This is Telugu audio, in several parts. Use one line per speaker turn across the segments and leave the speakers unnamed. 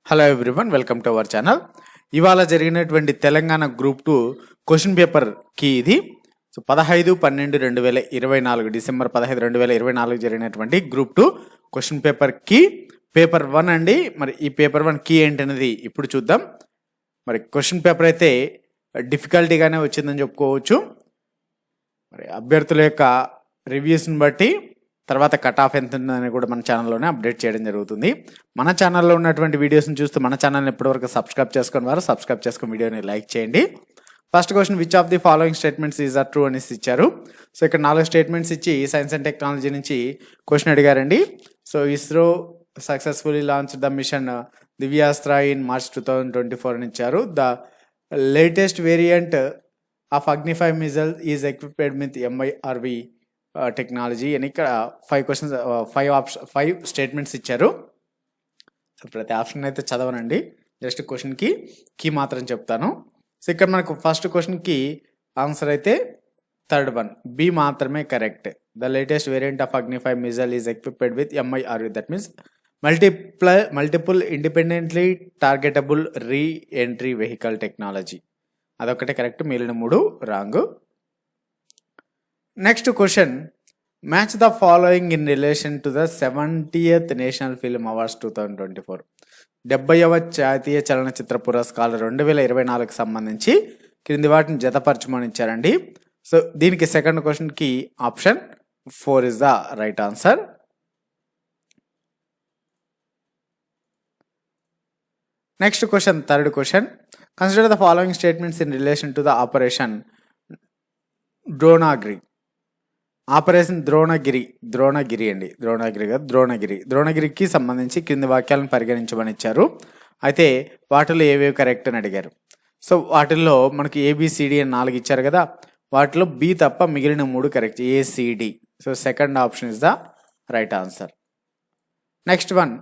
Hello everyone, welcome to our channel. ఇవాళ జరిగినటువంటి తెలంగాణ గ్రూప్ 2 క్వశ్చన్ పేపర్కి ఇది 15/12/2024 డిసెంబర్ 15, 2024 జరిగినటువంటి గ్రూప్ 2 క్వశ్చన్ పేపర్కి పేపర్ 1 అండి. మరి ఈ పేపర్ 1 కీ ఏంటనేది ఇప్పుడు చూద్దాం. మరి క్వశ్చన్ పేపర్ అయితే డిఫికల్టీగానే వచ్చిందని చెప్పుకోవచ్చు. మరి అభ్యర్థుల యొక్క రివ్యూస్ని బట్టి తర్వాత కట్ ఆఫ్ ఎంత ఉందని కూడా మన ఛానల్లోనే అప్డేట్ చేయడం జరుగుతుంది. మన ఛానల్లో ఉన్నటువంటి వీడియోస్ని చూస్తూ మన ఛానల్ని ఎప్పటివరకు సబ్స్క్రైబ్ చేసుకుని వారు సబ్స్క్రైబ్ చేసుకుని వీడియోని లైక్ చేయండి. First question, which of the following statements is are true అనేసి ఇచ్చారు. సో ఇక్కడ 4 స్టేట్మెంట్స్ ఇచ్చి సైన్స్ అండ్ టెక్నాలజీ నుంచి క్వశ్చన్ అడిగారండి. So ISRO successfully launch the mission Divyastra in March 2024 అని ఇచ్చారు. The latest variant of Agni 5 missile is equipped with MIRV technology అని ఇక్కడ 5 క్వశ్చన్స్ 5 స్టేట్మెంట్స్ ఇచ్చారు. ప్రతి ఆప్షన్ అయితే చదవనండి, జస్ట్ క్వశ్చన్కి కీ మాత్రం చెప్తాను. సో ఇక్కడ మనకు ఫస్ట్ క్వశ్చన్కి ఆన్సర్ అయితే థర్డ్ వన్ బి మాత్రమే correct. The latest variant of Agni 5 missile is equipped with MIRV, that means multiple independently targetable re entry vehicle technology. అదొకటే కరెక్ట్, మిగిలిన 3 wrong. Next question, match the following in relation to the 70th national film awards 2024. 70వ జాతీయ చలనచిత్ర పురస్కారాలు 2024కి సంబంధించి క్రింది వాటిని జతపరచమని ఇచ్చారండి. సో దీనికి సెకండ్ క్వశ్చన్కి option 4 is the right answer. Next question, third question, consider the following statements in relation to the operation Dronagiri. Operation ద్రోణగిరికి సంబంధించి కింది వాక్యాలను పరిగణించమని ఇచ్చారు. అయితే వాటిలో ఏవేవి కరెక్ట్ అని అడిగారు. సో వాటిల్లో మనకి ABCD అని 4 ఇచ్చారు కదా, వాటిలో బి తప్ప మిగిలిన 3 correct, ACD. So second option is the right answer. Next one,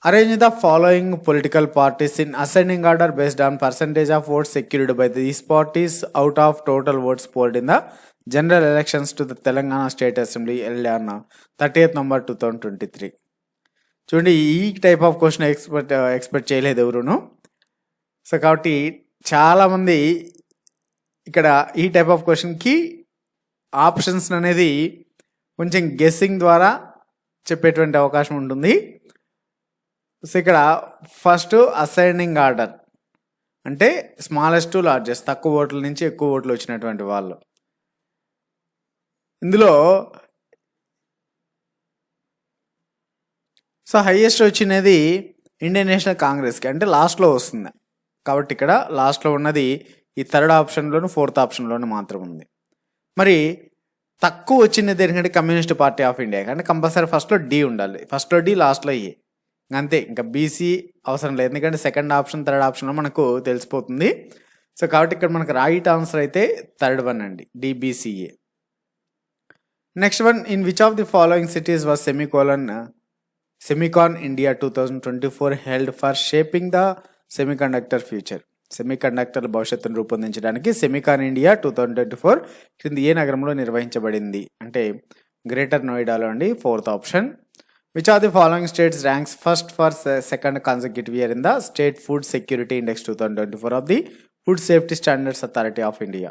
arrange the following political parties in ascending order based on percentage of votes secured by these parties out of total votes polled in the general elections to the Telangana State Assembly held on 30th November 2023. చూడండి, ఈ టైప్ ఆఫ్ క్వశ్చన్ ఎక్స్పెక్ట్ చేయలేదు ఎవరును. సో కాబట్టి చాలామంది ఇక్కడ ఈ టైప్ ఆఫ్ క్వశ్చన్కి ఆప్షన్స్ అనేది కొంచెం గెస్సింగ్ ద్వారా చెప్పేటువంటి అవకాశం ఉంటుంది. సో ఇక్కడ ఫస్ట్ అసైనింగ్ ఆర్డర్ అంటే స్మాలెస్ట్ టు లార్జెస్ట్, తక్కువ ఓట్ల నుంచి ఎక్కువ ఓట్లు వచ్చినటువంటి వాళ్ళు. ఇందులో సో హైయెస్ట్ వచ్చినది ఇండియన్ నేషనల్ కాంగ్రెస్కి, అంటే లాస్ట్లో వస్తుంది. కాబట్టి ఇక్కడ లాస్ట్లో ఉన్నది ఈ థర్డ్ ఆప్షన్లోను ఫోర్త్ ఆప్షన్లోను మాత్రం ఉంది. మరి తక్కువ వచ్చినది ఎందుకంటే కమ్యూనిస్ట్ పార్టీ ఆఫ్ ఇండియా, అంటే కంపల్సరీ ఫస్ట్లో డి ఉండాలి, ఫస్ట్లో డి లాస్ట్లో ఏ, అంతే. ఇంకా బీసీ అవసరం లేదు, ఎందుకంటే సెకండ్ ఆప్షన్ థర్డ్ ఆప్షన్లో మనకు తెలిసిపోతుంది. సో కాబట్టి ఇక్కడ మనకు రైట్ ఆన్సర్ అయితే థర్డ్ వన్ అండి, DBCA. Next one, in which of the following cities was SEMICON India 2024 held for shaping the semiconductor future. Semiconductor భవిష్యత్తును రూపొందించడానికి సెమికాన్ ఇండియా 2024 క్రింది ఏ నగరంలో నిర్వహించబడింది అంటే గ్రేటర్ నోయిడాలో అండి, fourth option. Which are the following states ranks first for second consecutive year in the State Food Security Index 2024 of the Food Safety Standards Authority of India?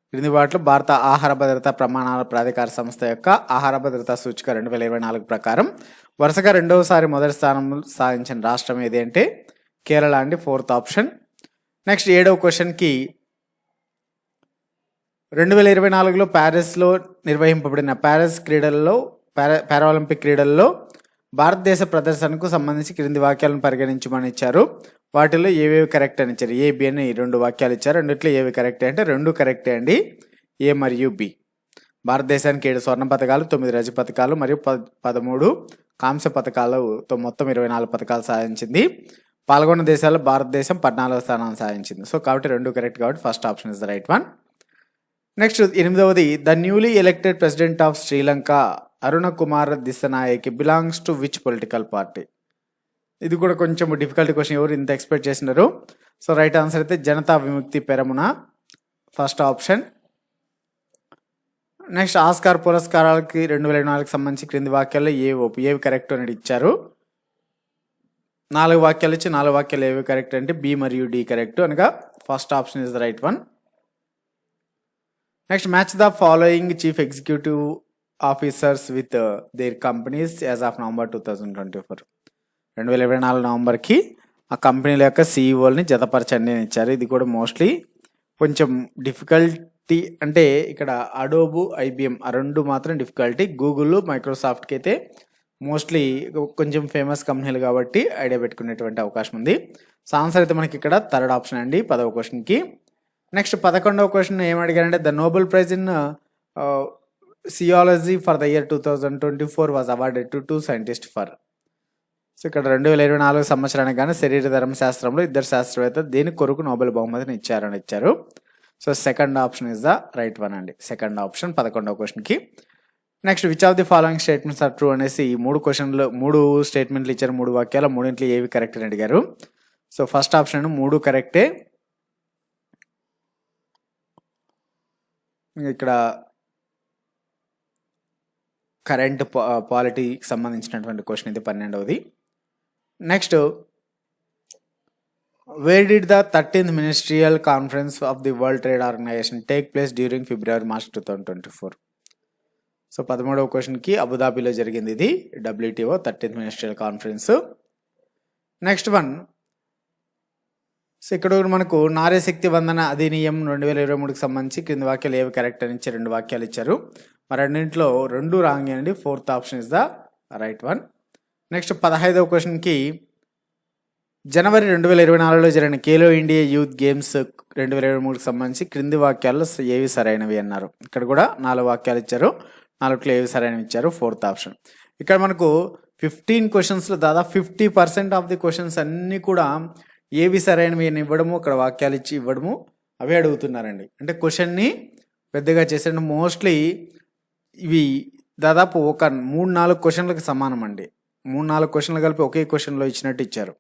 క్రింది వాటిలో భారత ఆహార భద్రతా ప్రమాణాల ప్రాధికార సంస్థ యొక్క ఆహార భద్రతా సూచిక 2024 ప్రకారం వరుసగా రెండవసారి మొదటి స్థానం సాధించిన రాష్ట్రం ఏది అంటే కేరళ అండి, ఫోర్త్ ఆప్షన్. నెక్స్ట్ 7వ క్వశ్చన్కి 2024లో ప్యారిస్లో నిర్వహింపబడిన పారాలింపిక్ క్రీడల్లో భారతదేశ ప్రదర్శనకు సంబంధించి క్రింది వాక్యాలను పరిగణించమని ఇచ్చారు. వాటిలో ఏవేవి కరెక్ట్ అని ఇచ్చారు. A, B అని 2 వాక్యాలు ఇచ్చారు. రెండిట్లో ఏవి కరెక్ట్ అంటే 2 కరెక్టే అండి, A మరియు B. భారతదేశానికి 7 స్వర్ణ పథకాలు, 9 రజత పథకాలు మరియు 13 కాంస్య పథకాలతో మొత్తం 24 పథకాలు సాధించింది. పాల్గొన్న దేశాల్లో భారతదేశం 14వ స్థానాన్ని సాధించింది. సో కాబట్టి 2 కరెక్ట్, కాబట్టి first option is the right one. Next 8వది, the newly elected president of Sri Lanka Aruna Kumara Dissanayake belongs to which political party. ఇది కూడా కొంచెం డిఫికల్ట్ క్వశ్చన్, ఎవరు ఇంత ఎక్స్పెక్ట్ చేసినారు. సో రైట్ ఆన్సర్ అయితే Janatha Vimukthi Peramuna, first option. Next Oscar పురస్కారాలకి 2024కి సంబంధించి క్రింది వాక్యాల్లో ఏవి కరెక్ట్ అనేది ఇచ్చారు. 4 వాక్యాలు ఇచ్చి 4 వాక్యాలు ఏవి కరెక్ట్ అంటే బి మరియు డి కరెక్ట్, అనగా first option is the right one. Next match the following chief executive officers with their companies as of November 2024. 2024 నవంబర్కి ఆ కంపెనీల యొక్క సిఇఓల్ని జతపరచండి అని ఇచ్చారు. ఇది కూడా మోస్ట్లీ కొంచెం డిఫికల్టీ, అంటే ఇక్కడ అడోబు ఐబిఎం ఆ రెండు మాత్రం డిఫికల్టీ. గూగుల్ మైక్రోసాఫ్ట్కి అయితే మోస్ట్లీ కొంచెం ఫేమస్ కంపెనీలు కాబట్టి ఐడియా పెట్టుకునేటువంటి అవకాశం ఉంది. సో ఆన్సర్ అయితే మనకి ఇక్కడ థర్డ్ ఆప్షన్ అండి 10వ క్వశ్చన్కి. నెక్స్ట్ 11వ క్వశ్చన్ ఏమడిగారంటే the nobel prize in physiology for the year 2024 was awarded to 2 scientist for. So ఇక్కడ 2024 సంవత్సరానికి కానీ శరీర ధర్మశాస్త్రంలో 2 శాస్త్రవేత్త దేని కొరకు నోబెల్ బహుమతిని ఇచ్చారు. So second option is the right one అండి, సెకండ్ ఆప్షన్ 11వ క్వశ్చన్కి. Next which of the following statements are true అనేసి ఈ 3 స్టేట్మెంట్లు ఇచ్చారు. 3 వాక్యాలు 3 ఏవి కరెక్ట్ అని అడిగారు. సో ఫస్ట్ ఆప్షన్ 3 కరెక్టే. ఇక్కడ కరెంట్ పాలిటీకి సంబంధించినటువంటి క్వశ్చన్ ఇది 12వది. Next where did the 13th ministerial conference of the world trade organization take place during February March 2024. So 13వ క్వశ్చన్కి అబుదాబిలో జరిగింది ఇది WTO 13th ministerial conference. Next one, so ఇక్కడ మనకు నారీశక్తి వందన అధినియం 2023కి సంబంధించి క్రింది వాక్యాలు ఏవి కరెక్ట్ అని ఇచ్చి 2 వాక్యాలు ఇచ్చారు. మరి రెండింటిలో 2 రాంగ్ అండి, fourth option is the right one. Next 15వ క్వశ్చన్కి జనవరి 2024లో జరిగిన ఖేలో ఇండియా యూత్ గేమ్స్ 2023కి సంబంధించి క్రింది వాక్యాల్లో ఏవి సరైనవి అన్నారు. ఇక్కడ కూడా 4 వాక్యాలు ఇచ్చారు, 4లో ఏవి సరైనవి ఇచ్చారు, ఫోర్త్ ఆప్షన్. ఇక్కడ మనకు 15 క్వశ్చన్స్లో దాదాపు 50% ఆఫ్ ది క్వశ్చన్స్ అన్నీ కూడా ఏవి సరైనవి అని ఇవ్వడము, అక్కడ వాక్యాలు ఇచ్చి ఇవ్వడము అవే అడుగుతున్నారండి. అంటే క్వశ్చన్ని పెద్దగా చేసే మోస్ట్లీ ఇవి దాదాపు ఒక 3-4 క్వశ్చన్లకు సమానం అండి. 3-4 క్వశ్చన్లు కలిపి ఒకే క్వశ్చన్లో ఇచ్చినట్టు ఇచ్చారు.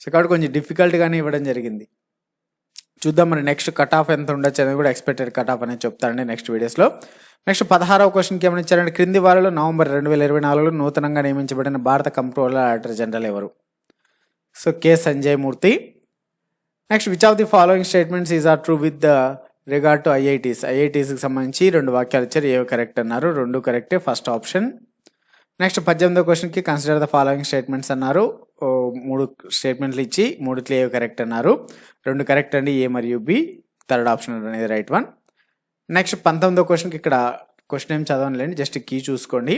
సో కాబట్టి కొంచెం డిఫికల్ట్గానే ఇవ్వడం జరిగింది. చూద్దాం మరి నెక్స్ట్ కట్ ఆఫ్ ఎంత ఉండొచ్చు అనేది కూడా ఎక్స్పెక్టెడ్ కట్ ఆఫ్ అనేది చెప్తానండి నెక్స్ట్ వీడియోస్లో. నెక్స్ట్ 16వ క్వశ్చన్కి ఏమైనా ఇచ్చారంటే క్రింది వారిలో నవంబర్ 2024లో నూతనంగా నియమించబడిన భారత కంప్ట్రోలర్ ఆడిటర్ జనరల్ ఎవరు. So K Sanjay Murthy. Next which of the following statements is are true with the regard to ఐఐటీస్కి సంబంధించి 2 వాక్యాలు ఇచ్చారు, ఏవి కరెక్ట్ అన్నారు, 2 కరెక్టే, ఫస్ట్ ఆప్షన్. నెక్స్ట్ 18వ క్వశ్చన్కి కన్సిడర్ ద ఫాలోయింగ్ స్టేట్మెంట్స్ అన్నారు. 3 స్టేట్మెంట్లు ఇచ్చి 3 ఏవి కరెక్ట్ అన్నారు, 2 కరెక్ట్ అండి, ఏ మరియు బి, థర్డ్ ఆప్షన్ అనేది రైట్ వన్. నెక్స్ట్ 19వ క్వశ్చన్కి ఇక్కడ క్వశ్చన్ ఏం చదవనులేండి, జస్ట్ కీ చూసుకోండి.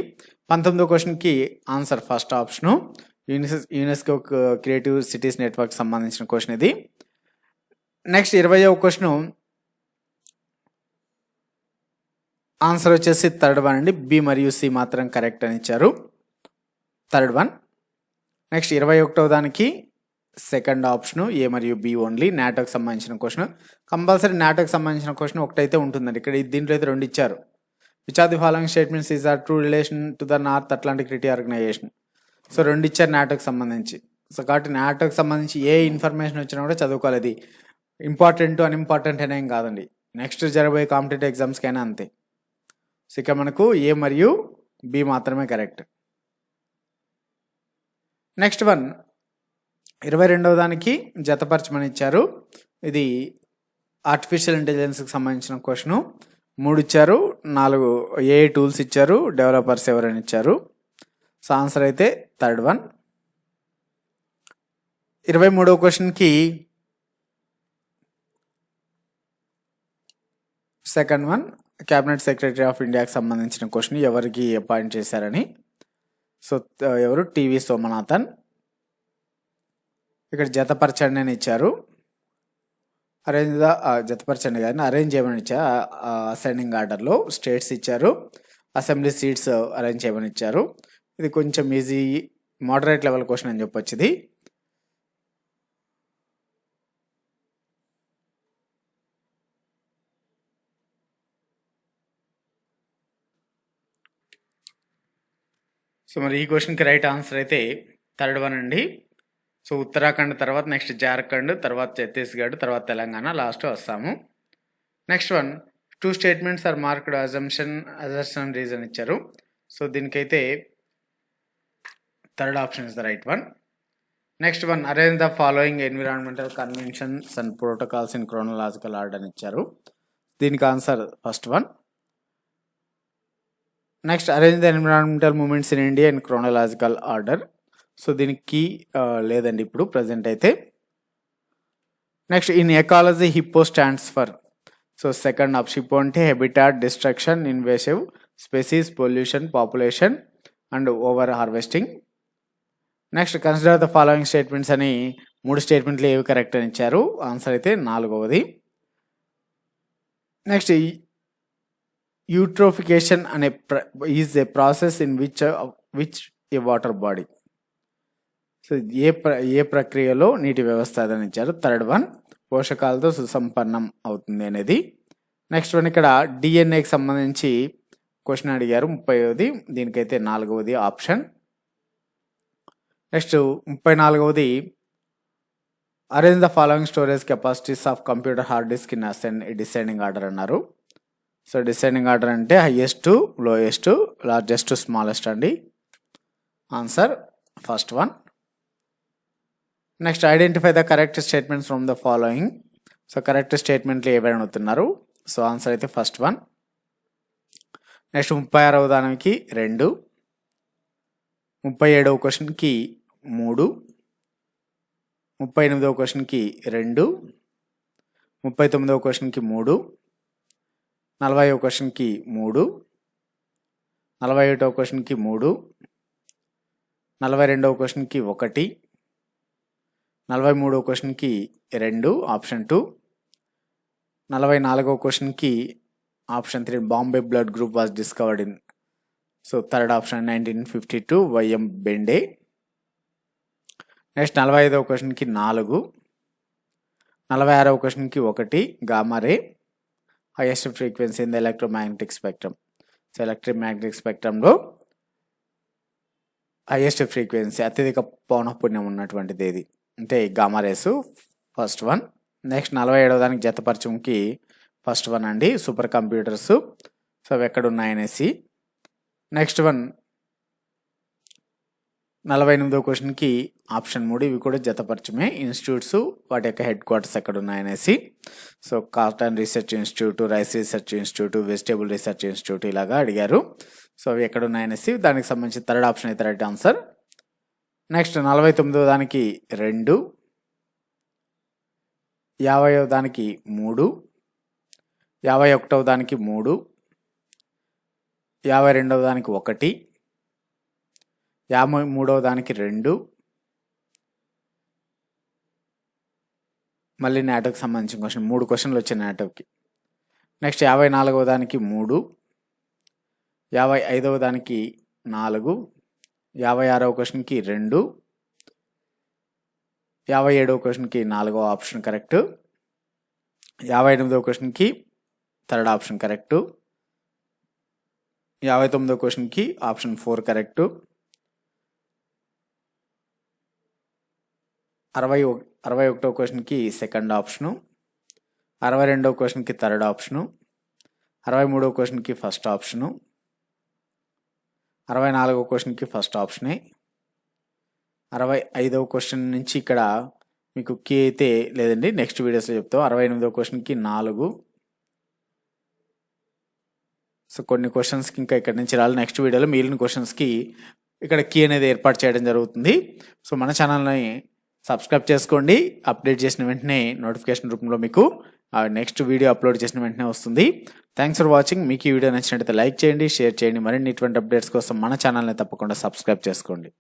19వ క్వశ్చన్కి answer first option, UNESCO creative cities network సంబంధించిన క్వశ్చన్ ఇది. నెక్స్ట్ 20వ క్వశ్చన్ ఆన్సర్ వచ్చేసి థర్డ్ వన్ అండి, బి మరియు సి మాత్రం కరెక్ట్ అని ఇచ్చారు, థర్డ్ వన్. నెక్స్ట్ 21వ దానికి సెకండ్ ఆప్షను ఏ మరియు బి ఓన్లీ, నాటోకి సంబంధించిన క్వశ్చన్. కంపల్సరీ నాటోకి సంబంధించిన క్వశ్చన్ ఒకటైతే ఉంటుందండి. ఇక్కడ దీంట్లో అయితే 2 ఇచ్చారు. Which are the following statements is are true relation to the North Atlantic Treaty Organization. So 2 ఇచ్చారు నాటోకి సంబంధించి. సో కాబట్టి నాటోకి సంబంధించి ఏ ఇన్ఫర్మేషన్ వచ్చినా కూడా చదువుకోవాలి. అది ఇంపార్టెంట్ అన్ఇంపార్టెంట్ అనేం కాదండి, నెక్స్ట్ జరగబోయే కాంపిటేటివ్ ఎగ్జామ్స్కైనా అంతే. సో ఇక మనకు ఏ మరియు బి మాత్రమే కరెక్ట్. నెక్స్ట్ వన్ 22వ దానికి జతపరచమని ఇచ్చారు. ఇది ఆర్టిఫిషియల్ ఇంటెలిజెన్స్కి సంబంధించిన క్వశ్చను. 3 ఇచ్చారు, 4 ఏఐ టూల్స్ ఇచ్చారు, డెవలపర్స్ ఎవరైనా ఇచ్చారు. సో ఆన్సర్ అయితే థర్డ్ వన్. 23వ క్వశ్చన్కి second one, cabinet secretary of ఇండియాకి సంబంధించిన క్వశ్చన్, ఎవరికి అపాయింట్ చేశారని. సో ఎవరు, టివి సోమనాథన్. ఇక్కడ జతపరచండి అని ఇచ్చారు, జతపరచండి కానీ అరేంజ్ చేయమని ఇచ్చారు. అసెండింగ్ ఆర్డర్లో స్టేట్స్ ఇచ్చారు, అసెంబ్లీ సీట్స్ అరేంజ్ చేయమని ఇచ్చారు. ఇది కొంచెం ఈజీ మోడరేట్ లెవెల్ క్వశ్చన్ అని చెప్పొచ్చు ఇది. సో మరి ఈ క్వశ్చన్కి రైట్ ఆన్సర్ అయితే థర్డ్ వన్ అండి. సో ఉత్తరాఖండ్ తర్వాత నెక్స్ట్ జార్ఖండ్, తర్వాత ఛత్తీస్గఢ్, తర్వాత తెలంగాణ, లాస్ట్ వస్తాము. Next one 2 statements are marked assertion reason ఇచ్చారు. సో దీనికైతే third option is the right one. Next one, arrange the following environmental conventions and protocols in chronological order ఇచ్చారు. దీనికి answer first one. Next, arrange the environmental movements in India in chronological order. So దీనికి కీ లేదండి ఇప్పుడు ప్రజెంట్ అయితే. Next, in ecology hippo stands for. So second option, hippo అంటే habitat, destruction, invasive species, pollution, population and over harvesting. Next, consider the following statements అని 3 స్టేట్మెంట్లు ఏవి కరెక్ట్ అని ఇచ్చారు. ఆన్సర్ అయితే 4వది. నెక్స్ట్, యూట్రోఫికేషన్ అనే is a process in which a water body. So ఏ ప్రక్రియలో నీటి వ్యవస్థ అదని ఇచ్చారు. థర్డ్ వన్, పోషకాలతో సుసంపన్నం అవుతుంది అనేది. నెక్స్ట్ వన్, ఇక్కడ డిఎన్ఏకి సంబంధించి క్వశ్చన్ అడిగారు 30వది. దీనికైతే 4వది ఆప్షన్. నెక్స్ట్ 34వది, arrange the following storage capacities of computer hard disk in descending order అన్నారు. సో డిసెండింగ్ ఆర్డర్ అంటే highest to lowest, largest to smallest అండి. Answer first one. Next, identify the correct statements from the following. So correct స్టేట్మెంట్లు ఏవైనా అడుగుతున్నారు. సో ఆన్సర్ అయితే ఫస్ట్ వన్. నెక్స్ట్ 36వ దానికి 2, 37వ క్వశ్చన్కి 3, 38వ క్వశ్చన్కి 2, 39వ క్వశ్చన్కి 3, 40వ క్వశ్చన్కి 3, 41వ క్వశ్చన్కి 3, 42వ క్వశ్చన్కి 1, 43వ క్వశ్చన్కి 2 ఆప్షన్ 2, 44వ క్వశ్చన్కి option 3, Bombay blood group was discovered in. So third option 1952 Y M Bende. Next 45వ క్వశ్చన్కి 4, 46వ క్వశ్చన్కి 1 gamma ray, highest frequency in the electromagnetic spectrum. So electromagnetic స్పెక్ట్రమ్లో హైయెస్ట్ ఫ్రీక్వెన్సీ అత్యధిక పౌనఃపున్యం ఉన్నటువంటిది ఏది అంటే గామా-రేస్ ఫస్ట్ వన్. నెక్స్ట్ 47వ దానికి జతపరచంకి ఫస్ట్ వన్ అండి, సూపర్ కంప్యూటర్స్. సో అవి ఎక్కడ ఉన్నాయనేసి. నెక్స్ట్ వన్ 48వ క్వశ్చన్కి ఆప్షన్ 3, ఇవి కూడా జతపరచమే. ఇన్స్టిట్యూట్స్ వాటి యొక్క హెడ్ క్వార్టర్స్ ఎక్కడ ఉన్నాయనేసి. So cotton research institute, rice research institute, vegetable research institute ఇలాగా అడిగారు. సో అవి ఎక్కడ ఉన్నాయనేసి. దానికి సంబంధించి థర్డ్ ఆప్షన్ అయితే రైట్ ఆన్సర్. నెక్స్ట్ 49వ దానికి 2, 50వ దానికి 3, 51వ దానికి 3, 52వ దానికి 1, 53వ దానికి 2, మళ్ళీ నాటోకి సంబంధించిన క్వశ్చన్ 3 క్వశ్చన్లు వచ్చాయి నాటోకి. నెక్స్ట్ 54వ దానికి 3, 55వ దానికి 4, 56వ క్వశ్చన్కి 2, 57వ క్వశ్చన్కి 4వ ఆప్షన్ కరెక్ట్, 58వ క్వశ్చన్కి థర్డ్ ఆప్షన్ కరెక్ట్, 59వ క్వశ్చన్కి ఆప్షన్ 4 కరెక్ట్, 61వ క్వశ్చన్కి సెకండ్ ఆప్షను, 62వ క్వశ్చన్కి థర్డ్ ఆప్షను, 63వ క్వశ్చన్కి ఫస్ట్ ఆప్షను, 64వ క్వశ్చన్కి ఫస్ట్ ఆప్షనే, 65వ క్వశ్చన్ నుంచి ఇక్కడ మీకు కీ అయితే లేదండి, నెక్స్ట్ వీడియోస్లో చెప్తాం. 68వ క్వశ్చన్కి 4. సో కొన్ని క్వశ్చన్స్కి ఇంకా ఇక్కడ నుంచి రాలి నెక్స్ట్ వీడియోలో మిగిలిన క్వశ్చన్స్కి ఇక్కడ కీ అనేది ఏర్పాటు చేయడం జరుగుతుంది. సో మన ఛానల్ని సబ్స్క్రైబ్ చేసుకోండి. అప్డేట్ చేసిన వెంటనే నోటిఫికేషన్ రూపంలో మీకు నెక్స్ట్ వీడియో అప్లోడ్ చేసిన వెంటనే వస్తుంది. Thanks for watching. మీకు ఈ వీడియో నచ్చినట్లయితే లైక్ చేయండి, షేర్ చేయండి. మరిన్ని ఇటువంటి అప్డేట్స్ కోసం మన ఛానల్ని తప్పకుండా సబ్స్క్రైబ్ చేసుకోండి.